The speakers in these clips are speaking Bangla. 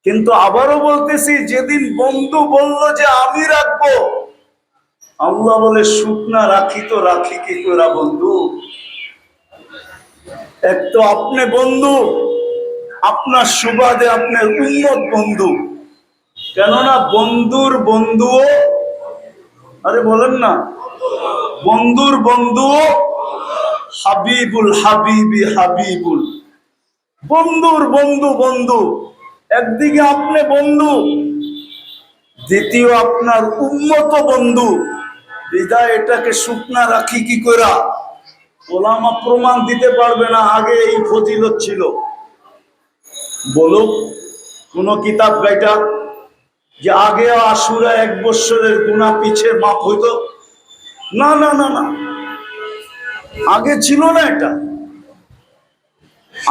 কিন্তু আবারও বলতেছি, যেদিন বন্ধু বলল যে আমি রাখবো, আল্লাহ বলে শুকনা রাখি তো রাখি কি করে বন্ধু? এক তো আপনি বন্ধু, আপনার সুবাদে আপনার উম্মত বন্ধু। কেননা বন্ধুর বন্ধুও, আরে বলেন না, বন্ধুর বন্ধুও হাবিবুল হাবিবি হাবিবুল। বন্ধুর বন্ধু বন্ধু, একদিকে আপনি বন্ধু, দ্বিতীয় আপনার উম্মত বন্ধু। বিদায় এটাকে শুকনা রাখি কি করা? ওলামা প্রমাণ দিতে পারবে না আগে এই ফজিলত ছিল। বলুক কোন কিতাব গাইটা যে আগে আশুরা 1 বৎসরের গুনাহ পিছে মাপ হইতো? না না না না, আগে ছিল না এটা।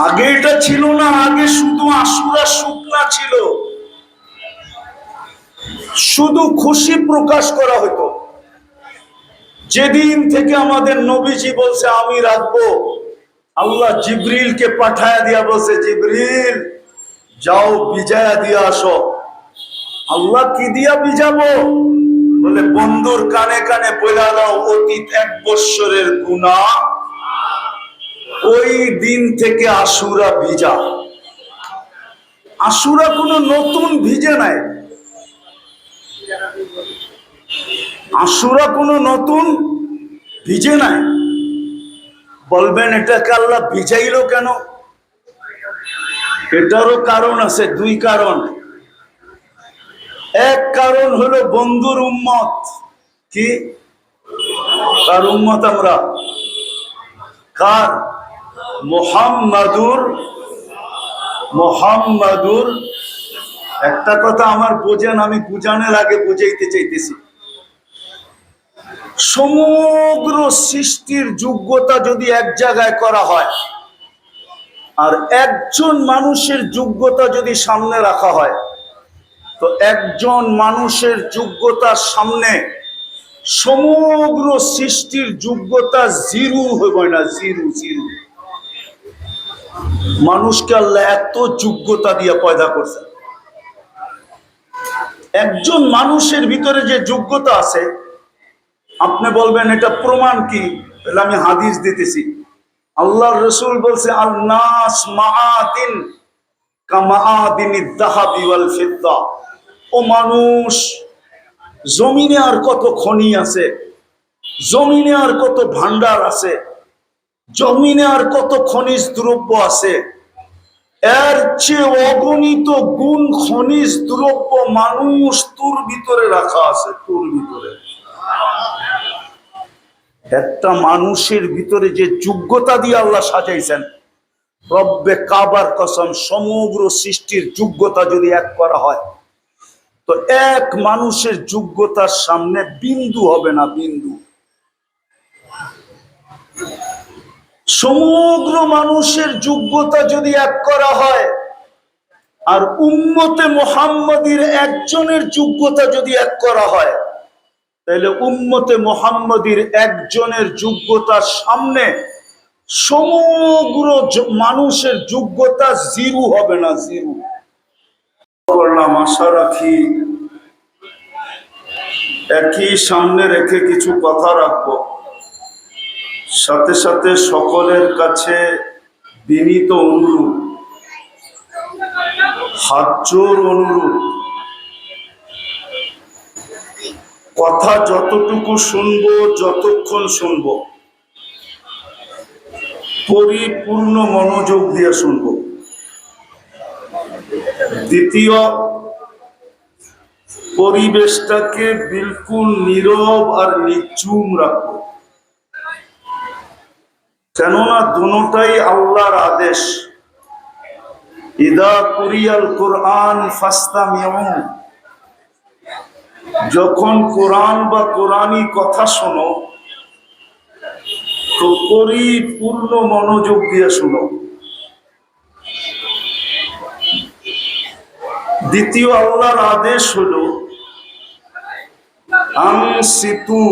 আগে এটা ছিল না। আগে শুধু আশুরা শুকনা ছিল, শুধু খুশি প্রকাশ করা হতো। যেদিন থেকে আমাদের নবীজি বলছে আমি রাখবো, আল্লাহ জিবরিলকে পাঠায়া দিয়া বলছে, জিবরিল যাও বিজায়া দিয়া আসো। আল্লাহ কি দিয়া বিজাবো? বলে বন্ধুর কানে কানে বইলা দাও অতীত 1 বৎসরের গুনাহ ওই দিন থেকে আশুরা ভিজা। আশুরা কোনো নতুন ভিজে নাই, আশুরা কোনো নতুন ভিজে নাই। বলবেন এটাকে আল্লাহ ভিজাইলো কেন? এটারও কারণ আছে, 2 কারণ। এক কারণ হলো বন্ধুর উম্মত। কি কার উম্মত আমরা? কার? মুহাম্মাদুর। একটা কথা আমার বোঝেন, আমি বুঝানোর আগে বুঝাইতে চাইতেছি। সমগ্র সৃষ্টির যোগ্যতা যদি এক জায়গায় করা হয়, আর একজন মানুষের যোগ্যতা যদি সামনে রাখা হয়, তো একজন মানুষের যোগ্যতার সামনে সমগ্র সৃষ্টির যোগ্যতা জিরো হইব না। Zero zero. মানুষকে আল্লাহ এত যোগ্যতা দিয়ে পয়দা করছে। একজন মানুষের ভিতরে যে যোগ্যতা আছে, আপনি বলবেন এটা প্রমাণ কি? তাহলে আমি হাদিস দিতেছি। আল্লাহর রাসূল বলছে, আল নাস মাআদিন কামাআদিনিদ যাহাবি ওয়াল ফিদ্দা। ও মানুষ, জমিনে আর কত খনি আছে, জমিনে আর কত ভান্ডার আছে, জমিনে আর কত খনিজ দ্রব্য আছে, এর চেয়ে অগণিত গুণ খনিজ দ্রব্য মানুষ তোর ভিতরে রাখা আছে। তোর ভিতরে একটা মানুষের ভিতরে যে যোগ্যতা দিয়ে আল্লাহ সাজাইছেন, রব্বে কাবার কসম, সমগ্র সৃষ্টির যোগ্যতা যদি এক করা হয়, তো এক মানুষের যোগ্যতার সামনে বিন্দু হবে না। বিন্দু। সমগ্র মানুষের যোগ্যতা যদি এক করা হয়, আর উম্মতে মুহাম্মাদীর একজনের যোগ্যতা যদি এক করা হয়, তাহলে উম্মতে মুহাম্মাদীর একজনের যোগ্যতার সামনে সমগ্র মানুষের যোগ্যতা জিরো হবে না। জিরো। করলাম, আশা রাখি একই সামনে রেখে কিছু কথা রাখবো। সাথে সাথে সকলের কাছে বিনীত অনুরোধ, হাত জোর অনুরোধ, কথা যতটুকু শুনবো, যতক্ষণ শুনবো, পরিপূর্ণ মনোযোগ দিয়ে শুনবো। দ্বিতীয়, পরিবেশটাকে বিলকুল নীরব আর নিঝুম রাখবো। কেননা দুটোটাই আল্লাহর আদেশ। ইদা কুরিয়াল কুরআন ফাসতামিউ। যখন কোরআন বা কোরআনী কথা শোনো, তো পরিপূর্ণ মনোযোগ দিয়ে শোনো। দ্বিতীয় আল্লাহর আদেশ হলো আনসিতু।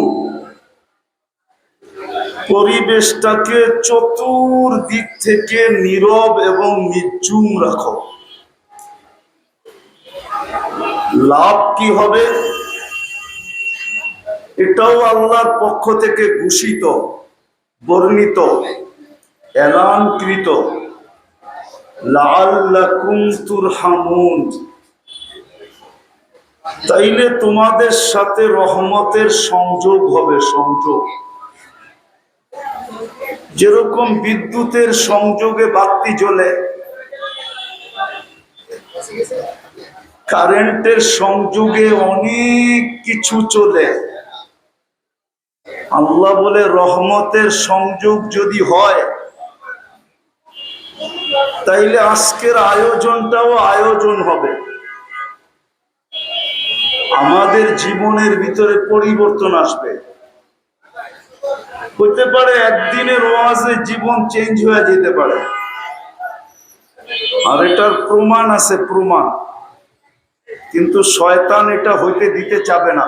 পরিবেশটাকে চতুর্দিক থেকে নীরব এবং নিঝুম রাখো। লাভ কি হবে এটাও আল্লাহর পক্ষ থেকে ঘোষিত, বর্ণিত, এলানকৃত। লাআল্লাকুম তুরহামুন, তাইলে তোমাদের সাথে রহমতের সংযোগ হবে। সংযোগ যেরকম বিদ্যুতের সংযোগে বাতি জ্বলে, কারেন্টের সংযোগে অনেক কিছু চলে, আল্লাহ বলে রহমতের সংযোগ যদি হয় তাইলে আজকের আয়োজনটাও আয়োজন হবে। আমাদের জীবনের ভিতরে পরিবর্তন আসবে। হতে পারে একদিনের ওয়াজে জীবন চেঞ্জ হয়ে যেতে পারে, আর এটার প্রমাণ আছে, প্রমাণ। কিন্তু শয়তান এটা হইতে দিতে চাবে না।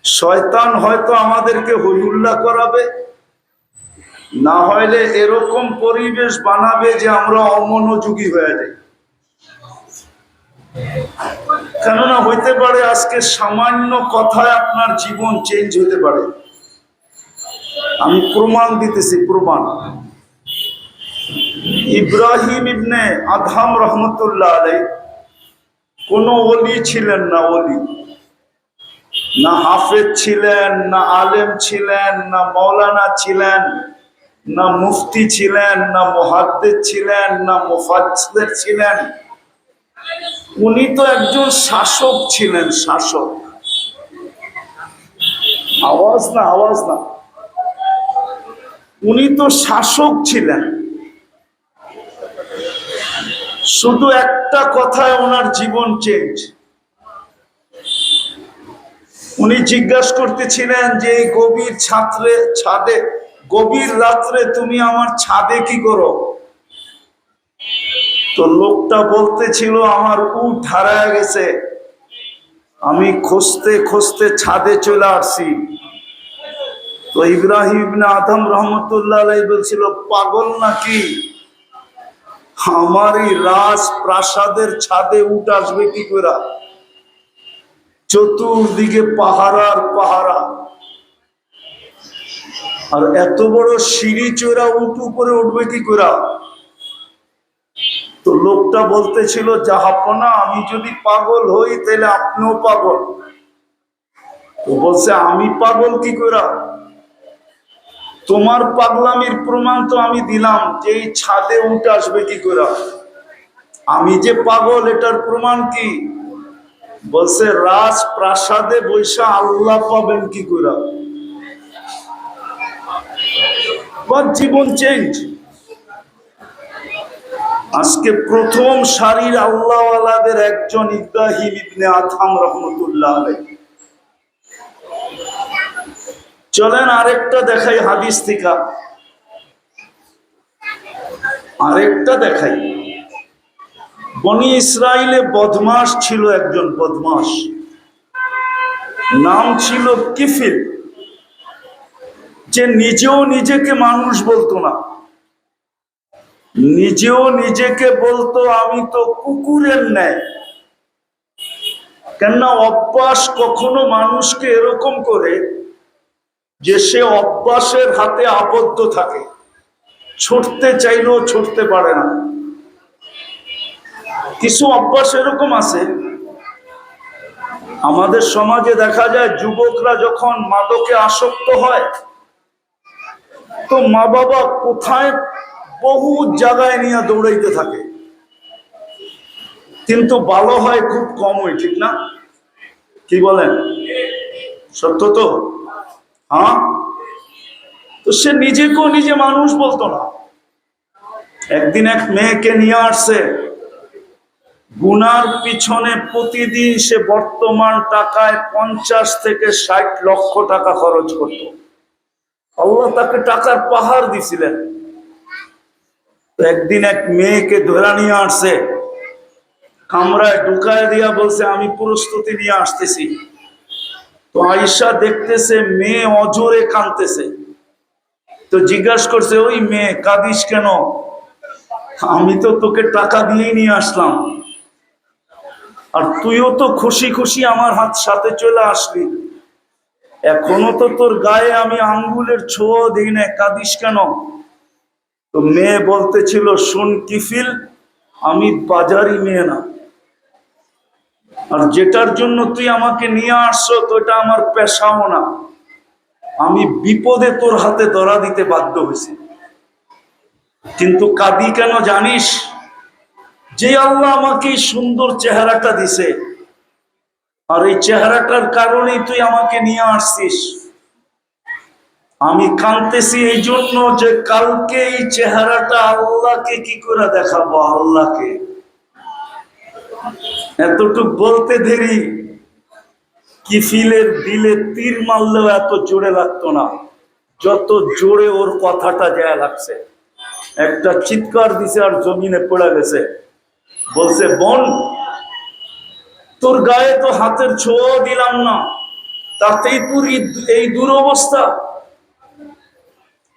শয়তান হয়তো আমাদেরকে হইহুল্লা করাবে, না হইলে এরকম পরিবেশ বানাবে যে আমরা অমনোযোগী হয়ে যাই। কেননা হইতে পারে আজকে সামান্য কথায় আপনার জীবন চেঞ্জ হতে পারে। আমি প্রমাণ দিতেছি, প্রমাণ। ইব্রাহিম ইবনে আদহাম রহমতুল্লাহ আলাইহি কোন ওলি ছিলেন না, ওলি না, হাফেজ ছিলেন না, আলেম ছিলেন না, মৌলানা ছিলেন না, মুফতি ছিলেন না, মুহাদ্দিস ছিলেন না, মুফাসসির ছিলেন। উনি তো একজন শাসক ছিলেন, শাসক। আওয়াজ না, আওয়াজ না। উনি তো শাসক ছিলেন। শুধু একটা কথায় ওনার জীবন চেঞ্জ। উনি জিজ্ঞাসা করতেছিলেন যে এই গভীর ছাদে, গভীর রাত্রে তুমি আমার ছাদে কি করো? তো লোকটা বলতেছিল আমার উট হারায় গেছে, আমি খুঁজতে খুঁজতে ছাদে চলে আসছি। তো ইব্রাহিম ইবনে আদম রহমতুল্লাহ আলাইহি বলছিল, পাগল নাকি? আমার এই রাজ প্রাসাদের ছাদে উট আসবে কি করে? চতুর্দিকে পাহারার পাহারা, আর এত বড় সিঁড়ি চড়া উট উপরে উঠবে কি করে? তো লোকটা বলতেছিল, জাহাপনা, আমি যদি পাগল হই তাহলে আপনিও পাগল। তো বলছে, আমি পাগল কি করে? তোমার পাগলামির প্রমাণ তো আমি দিলাম যে এই ছাদে উঠে আসবে কি করে। আমি যে পাগল এটার প্রমাণ কি? বলছে, রাজ প্রাসাদে বৈশা আল্লাহ পাবেন কি করে? জীবন চেঞ্জ। আজকে প্রথম সারির আল্লাহওয়ালাদের একজন ইব্রাহিম ইবনে আদহাম রহমতুল্লাহ আলাইহি। চলেন আরেকটা দেখাই হাদিস থেকে, আরেকটা দেখাই। বনি ইসরাইলে বদমাস ছিল একজন, বদমাস, নাম ছিল কিফিল। যে নিজেও নিজেকে মানুষ বলতো না, নিজেও নিজেকে বলতো আমি তো কুকুরের ন্যায়। কেননা অভ্যাস কখনো মানুষকে এরকম করে যে সে অভ্যাসের হাতে আবদ্ধ থাকে, ছুটতে চাইলেও ছুটতে পারে না। কিছু অভ্যাস এরকম আছে আমাদের সমাজে দেখা যায়, যুবকরা যখন মাদকে আসক্ত হয় তো মা বাবা কোথায় বহু জায়গায় নিয়ে দৌড়াইতে থাকে, কিন্তু ভালো হয় খুব কমই, ঠিক না? কি বলেন? সত্য তো? হ্যাঁ। তো সে নিজেকেও নিজে মানুষ বলতো না। একদিন এক মেয়েকে নিয়ে আসছে, গুনার পিছনে প্রতিদিন সে বর্তমান টাকায় 50 থেকে 60 লক্ষ টাকা খরচ করত। আল্লাহ তাকে টাকার পাহাড় দিছিলেন। তো একদিন এক মেয়েকে ধরে নিয়ে আসছে, কামরায় ঢুকায় দিয়া বলছে, আমি প্রস্তুতি নিয়ে আসতেছি। তো আয়েশা দেখতেছে মেয়ে অজোরে কাঁদতেছে। তো জিজ্ঞাসা করছে, ওই মেয়ে কাঁদিস কেন? আমি তো তোকে টাকা দিয়েই নিয়ে আসলাম। আর তুইও তো খুশি খুশি আমার হাত সাথে চলে আসলি, এখনো তো তোর গায়ে আমি আঙ্গুলের ছোঁয়া দিই না, কাঁদিস কেন? তো মেয়ে বলতেছিল, শুন কিফিল, আমি বাজারি মেয়ে না, আর যেটার জন্য তুই আমাকে নিয়ে আসছো তো এটা আমার পেশাও না, আমি বিপদে তোর হাতে ধরা দিতে বাধ্য হয়েছি। কিন্তু কাঁদি কেন জানিস? যে আল্লাহ আমাকে এই সুন্দর চেহারাটা দিছে, আর এই চেহারাটার কারণেই তুই আমাকে নিয়ে আসছিস। আমি কাঁদতেছি এই জন্য যে কালকে এই চেহারাটা আল্লাহকে কি করে দেখাবো, আল্লাহকে। এতটুক বলতে দেরি, কিফিলের দিলে তীর মারলেও এত জোরে লাগতো না, যত জোরে ওর কথাটা যায় লাগছে। একটা চিৎকার দিছে আর জমিনে পড়ে গেছে। বলছে, বোন, তোর গায়ে তো হাতের ছোঁয়া দিলাম না, তাতেই তোর এই দুরবস্থা,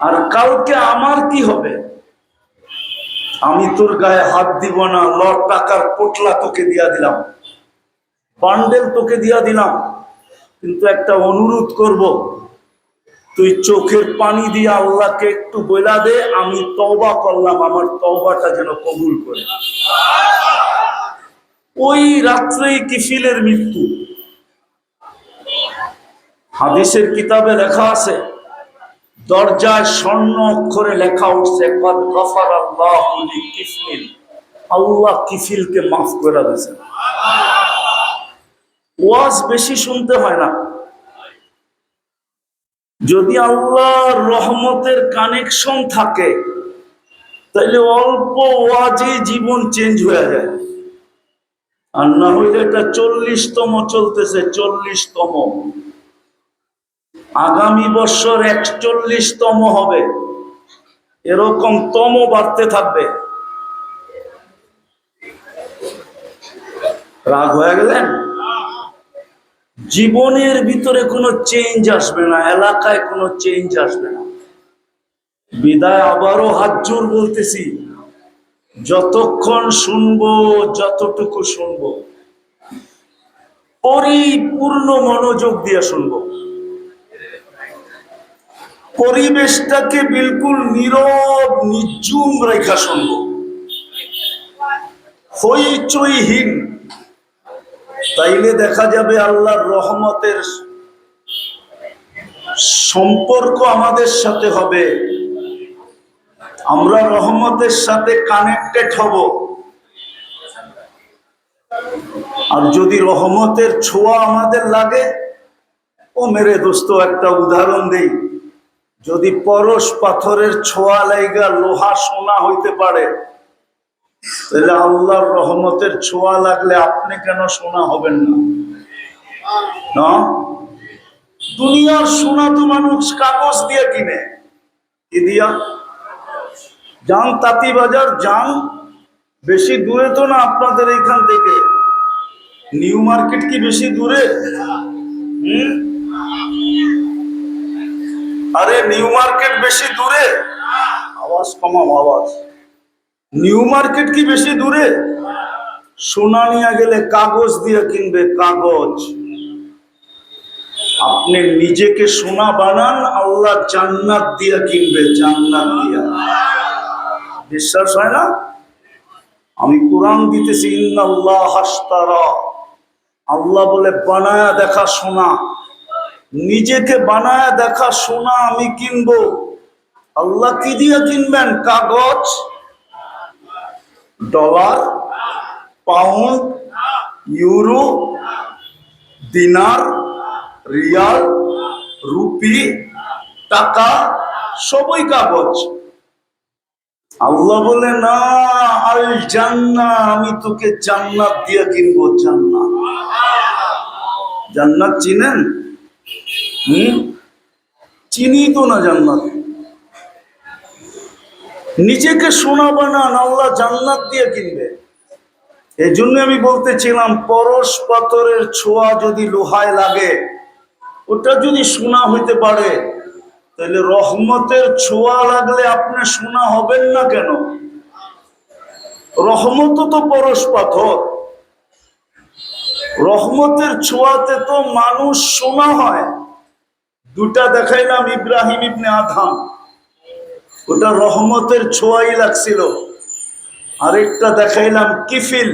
আর কালকে আমার কি হবে? আমি তোর গায়ে হাত দিব না, টাকার পোটলা তোকে দিয়া দিলাম, বান্ডেল তোকে দিয়া দিলাম, কিন্তু একটা অনুরোধ করব, তুই চোখের পানি দিয়ে আল্লাহকে একটু বইলা দে, আমি তওবা করলাম, আমার তওবাটা যেন কবুল করে। ওই রাত্রেই কিফিলের মৃত্যু। হাদিসের কিতাবে লেখা আছে, দরজায় স্বর্ণ অক্ষরে লেখা উঠছে, কদ গফারাল্লাহু লিকিফিল, আল্লাহ কিফিলকে মাফ করে দিয়েছেন। ওয়াজ বেশি শুনতে হয় না, যদি আল্লাহর রহমতের কানেকশন থাকে তাহলে অল্প ওয়াজে জীবন চেঞ্জ হয়ে যায়। আর না হইলে এটা 40তম চলতেছে, 40তম, আগামী বছর 41তম হবে, এরকম তম বাড়তে থাকবে। রাগ হয়ে গেলেন? জীবনের ভিতরে কোনো চেঞ্জ আসবে না, এলাকায় কোনো চেঞ্জ আসবে না। বিদায় আবারও হাত জোর বলতেছি, যতক্ষণ শুনবো, যতটুকু শুনবো, পরিপূর্ণ মনোযোগ দিয়ে শুনবো। পরিবেশটাকে বিলকুল নীরব নিঝুম রেখা শুনবো, হইচইহীন। তাইলে দেখা যাবে আল্লাহর রহমতের সম্পর্ক আমাদের সাথে হবে, আমরা রহমতের সাথে কানেক্টেড হব। আর যদি রহমতের ছোঁয়া আমাদের লাগে, ও মেরে দোস্ত, একটা উদাহরণ দেই, যদি পরশ পাথরের ছোঁয়া লাইগা লোহা সোনা হইতে পারে, তাহলে আল্লাহর রহমতের ছোঁয়া লাগলে আপনি কেন সোনা হবেন না? দুনিয়ার সোনা তো মানুষ কাগজ দিয়ে কিনে, কি দিয়া? যান তাঁতি বাজার যান, বেশি দূরে তো না আপনাদের এইখান থেকে, নিউ মার্কেট কি বেশি দূরে? আরে নিউ মার্কেট বেশি দূরে? আওয়াজ কমাও, আওয়াজ। নিউ মার্কেট কি বেশি দূরে? সোনা নিয়ে গেলে কাগজ দিয়ে কিনবে, কাগজ। আপনি নিজেকে সোনা বানান, আল্লাহ জান্নাত দিয়া কিনবে, জান্নাত দিয়া। বিশ্বাস হয় না? আমি কোরআন দিতেছি, ইন্নাল্লাহ আশতারা, আল্লাহ বলে বানায়া দেখা সোনা, নিজেকে বানায়া দেখা সোনা আমি কিনবো। আল্লাহ কি দিয়ে কিনবেন? কাগজ, ডলার, পাউন্ড, ইউরো, দিনার, রিয়াল, রুপি, টাকা, সবই কাগজ। আল্লাহ বলে, না, আল জান্নাহ, আমি তোকে জান্নাত দিয়ে কিনবো, জান্নাত। জান্নাত চিনেন? চিনি তো না জান্নাত। নিজেকে সোনা বানান, আল্লাহ জান্নাত দিয়ে কিনবে। এই জন্য আমি বলতেছিলাম, পরশ পাথরের ছোঁয়া যদি লোহায় লাগে, ওটা যদি সোনা হইতে পারে, তাহলে রহমতের ছোঁয়া লাগলে আপনি সোনা হবেন না কেন? রহমত তো পরশ পাথর। রহমতের ছোঁয়াতে তো মানুষ শোনা হয়। দুটা দেখাইলাম, ইব্রাহিম ইবনে আদহাম, ওটা রহমতের ছোঁয়াই লাগছিল। আরেকটা দেখাইলাম কিফিল,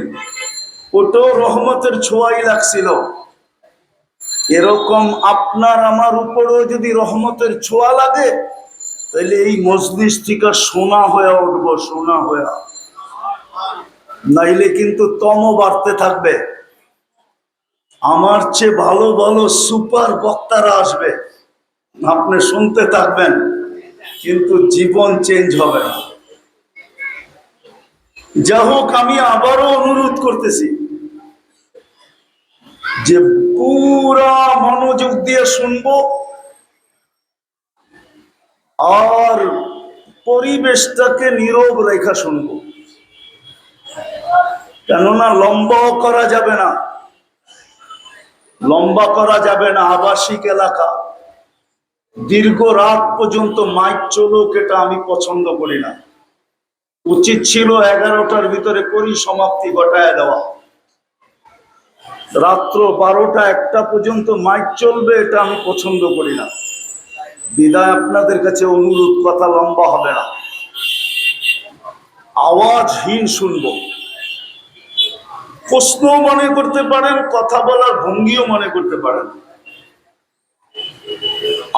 ওটাও রহমতের ছোঁয়াই লাগছিল। এরকম আপনার আমার উপরেও যদি রহমতের ছোঁয়া লাগে, তাহলে এই মজলিস থেকে সোনা হয়ে উঠবো, সোনা হয়ে। নাইলে কিন্তু তম বাড়তে থাকবে। আমার চেয়ে ভালো ভালো সুপার বক্তারা আসবে, আপনি শুনতে থাকবেন, কিন্তু জীবন চেঞ্জ হবে না। যা হোক, আমি আবারও অনুরোধ করতেছি যে পুরা মনোযোগ দিয়ে শুনবো, আর পরিবেশটাকে নীরব রেখা শুনবো। কেননা লম্বাও করা যাবে না, লম্বা করা যাবে না। আবাসিক এলাকা, দীর্ঘ রাত পর্যন্ত মাইক চলুক, এটা আমি পছন্দ করি না। উচিত ছিল 11টার ভিতরে করি সমাপ্তি ঘটায় দেওয়া। রাত্র 12টা 1টা পর্যন্ত মাইক চলবে, এটা আমি পছন্দ করি না। বিদায় আপনাদের কাছে অনুরোধ, কথা লম্বা হবে না, আওয়াজহীন শুনবো। প্রশ্ন মনে করতে পারেন, কথা বলার ভঙ্গিও মনে করতে পারেন।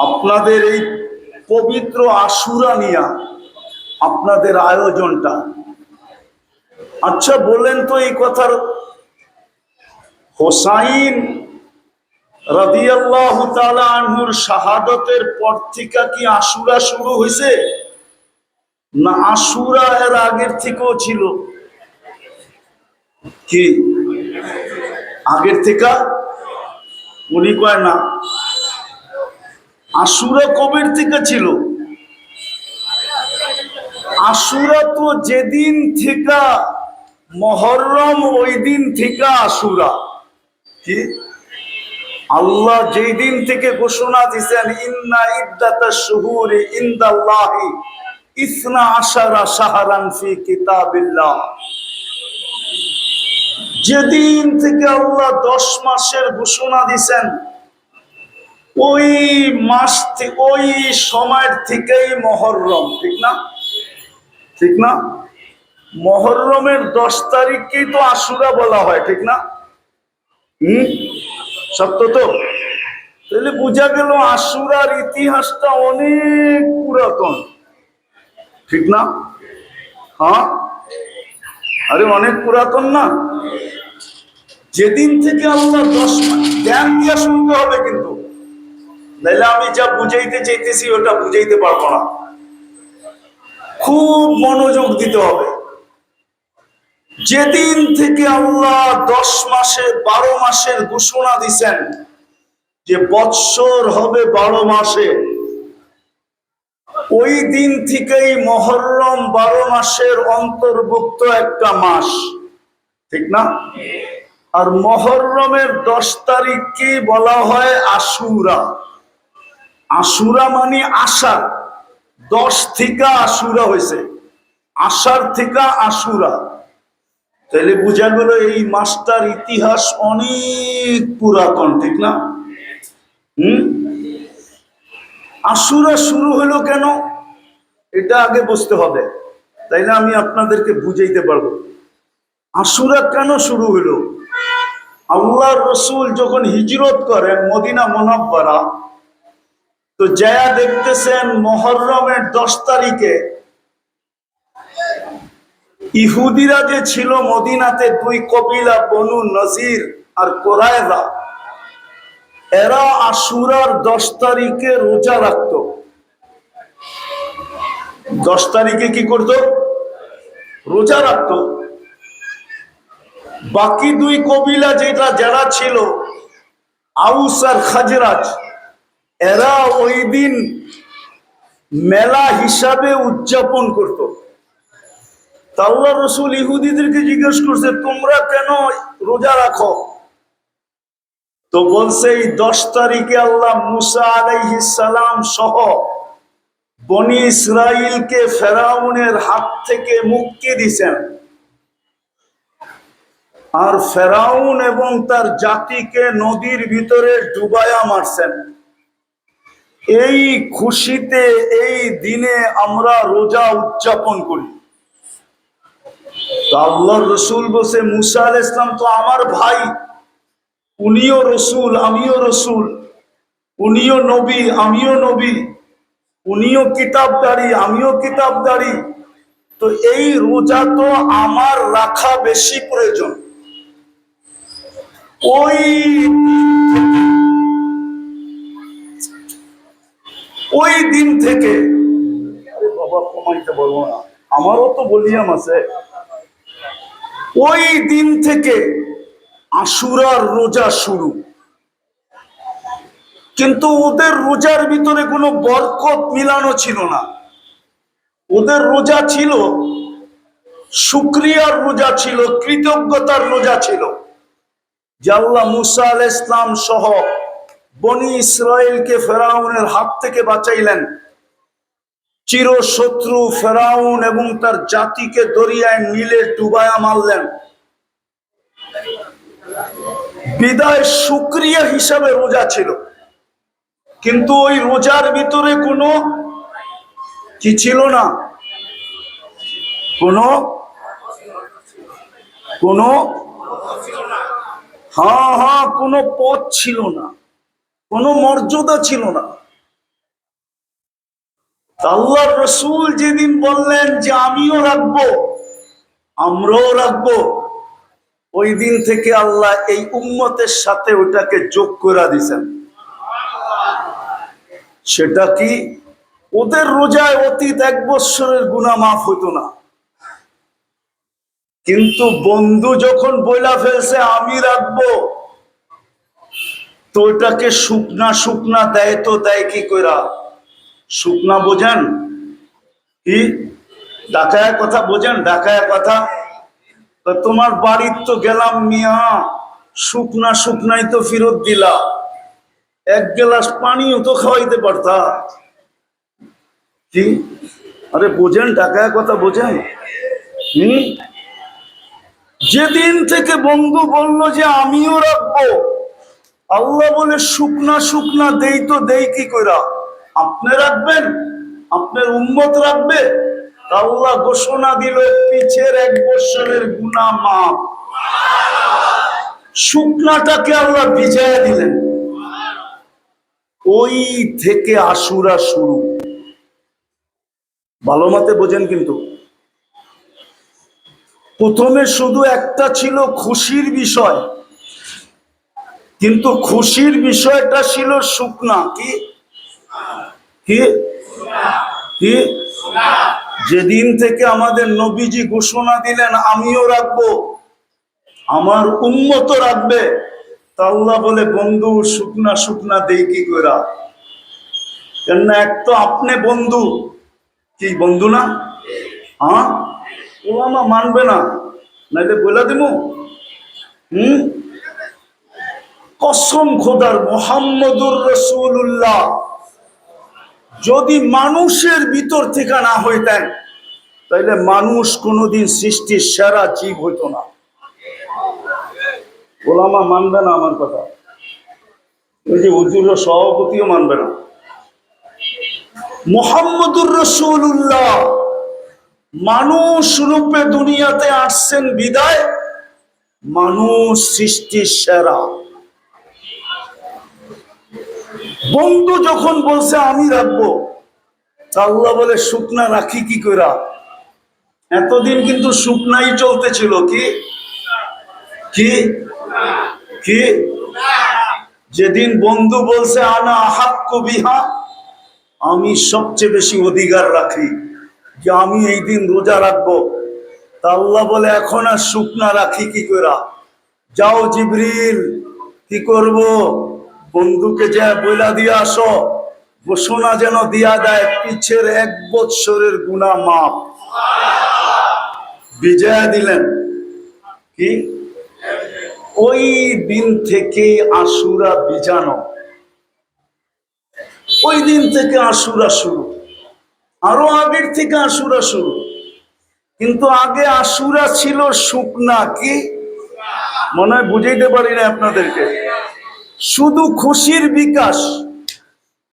আপনাদের এই পবিত্র আশুরা নিয়া আপনাদের আয়োজনটা, আচ্ছা বলেন তো, এই কথার হোসাইন রাদিয়াল্লাহু তাআলা আনহুর শাহাদাতের পর থেকে কি আশুরা শুরু হয়েছে, না আশুরা এর আগের থেকেও ছিল? কি আগের থেকে? উনি কয় না, আশুরা কবের থেকে ছিল? আশুরা তো যেদিন থেকে মুহররম, ওই দিন থেকে আশুরা। কি আল্লাহ যেই দিন থেকে ঘোষণা দিয়েছেন, ইন্না ইদ্দাতাশ শুহুরি ইনদাল্লাহি 12 শাহরান ফি কিতাবিল্লাহ, যেদিন থেকে আল্লাহ 10 মাসের ঘোষণা দিয়েছেন, ওই মাস থেকে, ওই সময়ের থেকেই মুহররম। ঠিক না? ঠিক না? মুহররমের 10 তারিখকেই তো আশুরা বলা হয়, ঠিক না? সত্য তো? তাহলে বোঝা গেল আশুরার ইতিহাসটা অনেক পুরাতন, ঠিক না? হ্যাঁ, আরে অনেক পুরাতন না? যেদিন থেকে আল্লাহ 10 মাস, ধ্যান দিয়ে শুনতে হবে কিন্তু, নাহলে আমি যা বুঝাইতে চাইতেছি ওটা বুঝাইতে পারবো না। খুব মনোযোগ দিতে হবে। যেদিন থেকে আল্লাহ 10 মাসে 12 মাসের ঘোষণা দিছেন যে বৎসর হবে 12 মাসে, ওই দিন থেকেই মুহররম 12 মাসের অন্তর্ভুক্ত একটা মাস, ঠিক না? আর মুহররমের 10 তারিখকে বলা হয় আশুরা। আশুরা মানে আষাঢ়, 10 থেকে আশুরা হয়েছে, আষাঢ় থেকে আশুরা। তাহলে বোঝা গেল এই মাসটার ইতিহাস অনেক পুরাতন, ঠিক না? আশুরা শুরু হলো কেন, এটা আগে বুঝতে হবে, তাইলে আমি আপনাদেরকে বুঝাইতে পারবো আশুরা কেন শুরু হলো। আল্লাহর রাসূল যখন হিজরত করেন মদিনা মুনাওয়ারা, তো যায়া দেখতেছেন মুহররমের 10 তারিখে ইহুদিরা যে ছিল মদিনাতে, 2 কবিলা, বনু নজির আর কোরাইজা, এরা আশুরার 10 তারিখে রোজা রাখত। 10 তারিখে কি করত? রোজা রাখত। বাকি 2 কবিলা যারা ছিল, আউস আর খাজরাজ, এরা ওই দিন মেলা হিসাবে উদযাপন করত। আল্লাহ রাসূল ইহুদিদেরকে জিজ্ঞেস করছে, তোমরা কেন রোজা রাখো? তো বলছে, এই 10 তারিখে আল্লাহ মুসা আলাইহিস সালাম সহ বনি ইসরাইলকে ফেরাউনের হাত থেকে মুক্তি দিয়েছেন। আর ফেরাউন এবং তার জাতিকে নদীর ভিতরে ডুবায়া মারছেন। এই খুশিতে এই দিনে আমরা রোজা উদযাপন করি। তো আল্লাহর রসুল বলছে মুসা আলাইহিস সালাম তো আমার ভাই, উনিও রসুল আমিও রসুল, উনিও নবী আমিও নবী, উনিও কিতাবদারি আমিও কিতাবদারি, তো এই রোজা তো আমার রাখা বেশি প্রয়োজন। ওই দিন থেকে বাবা কমাইতে বলবো না, আমারও তো বলিয়াম আছে। ওই দিন থেকে আশুরার রোজা শুরু। কিন্তু ওদের রোজার ভিতরে কোনো বরকত মিলানো ছিল না। ওদের রোজা ছিল শুকরিয়ার রোজা ছিল, কৃতজ্ঞতার রোজা ছিল যে আল্লাহ মুসা আলাইহিস সালাম সহ বনি ইসরাইলকে ফেরাউনের হাত থেকে বাঁচাইলেন। চিরশত্রু ফেরাউন এবং তার জাতিকে দরিয়ায় নীলে ডুবায়া মারলেন। বিদায় শুকরিয়া হিসাবে রোজা ছিল। কিন্তু ওই রোজার ভিতরে কোনো কি ছিল না, কোনো কোনো পথ ছিল না, কোনো মর্যাদা ছিল না। আল্লাহর রসুল যেদিন বললেন যে আমিও রাখবো, আমরাও রাখবো, ওই দিন থেকে আল্লাহ এই উম্মতের সাথে ওটাকে যোগ করে দিয়েছেন। সেটা কি, ওদের রোজায় অতীত 1 বৎসরের গুনাহ মাফ হইতো না। কিন্তু বন্ধু যখন বইলা ফেলছে আমি রাখবো, তো ওটাকে শুকনা শুকনা দেয়। তো দেয় কি কইরা? শুকনা বোঝেন কি? ঢাকায় কথা বোঝেন? ঢাকায় কথা। তোমার বাড়ির তো গেলাম মিয়া, শুকনা শুকনাই তো ফেরত দিলা, 1 গ্লাস পানিও তো খাওয়াইতে পারতা। কি আরে বোঝেন? ঢাকায় কথা বোঝেন? যেদিন থেকে বন্ধু বলল যে আমিও রাখবো, আল্লাহ বলে শুকনা শুকনা দেই। তো দেই কি কইরা? আপনি রাখবেন, আপনার উম্মত রাখবে। আল্লাহ ঘোষণা দিল পিছের 1 বৎসরের গুনাহ মাফ। শুকনাটাকে আল্লাহ ভিজাইয়া দিলেন। ওই থেকে আশুরা শুরু। ভালো মতে বোঝেন। কিন্তু প্রথমে শুধু একটা ছিল খুশির বিষয়, কিন্তু খুশির বিষয়টা ছিল শুকনা। কি কি কি? যেদিন থেকে আমাদের নবীজি ঘোষণা দিলেন আমিও রাখবো, আমার উম্মত রাখবে, তা আল্লাহ বলে বন্ধু শুকনা শুকনা দেই কি কইরা? কেন এক তো আপনি বন্ধু, কি বন্ধু না? হ্যাঁ, ওলামা মানবে না, নাইলে বলে দিব। কসম খোদার, মুহাম্মদুর রাসূলুল্লাহ যদি মানুষের ভিতর থেকে না হইতেন, তাইলে মানুষ কোনোদিন সৃষ্টির সেরা জীব হইতো না। ওলামা মানবে না আমার কথা, ওই যে হুজুরের সভাপতিও মানবে না। মুহাম্মদুর রাসূলুল্লাহ মানুষ রূপে দুনিয়াতে আসছেন বিদায় মানুষ সৃষ্টির সেরা। বন্ধু যখন বলছে আমি রাখবো, আল্লাহ বলে শুকনা রাখি কি কইরা? এতদিন কিন্তু শুকনাই চলতেছিল। কি কি কি? যেদিন বন্ধু বলছে আনা আহাক্কু বিহা, আমি সবচেয়ে বেশি অধিকার রাখি যে আমি এই দিন রোজা রাখবো, তা আল্লাহ বলে এখন আর শুকনা রাখি কি কইরা? যাও জিবরিল, কি করব? বন্ধুকে যা বইলা দিয়ে আসো, ঘোষণা যেন দিয়া দেয় পিছের 1 বৎসরের গুনাহ মাফ। বিজয়া দিলেন। কি? ওই দিন থেকে আশুরা বিজানো, ওই দিন থেকে আশুরা শুরু। আরো আগের থেকে আশুরা শুরু, কিন্তু আগে আশুরা ছিল শুকনা। কি মনে হয় বুঝাইতে পারি না আপনাদেরকে। শুধু খুশির বিকাশ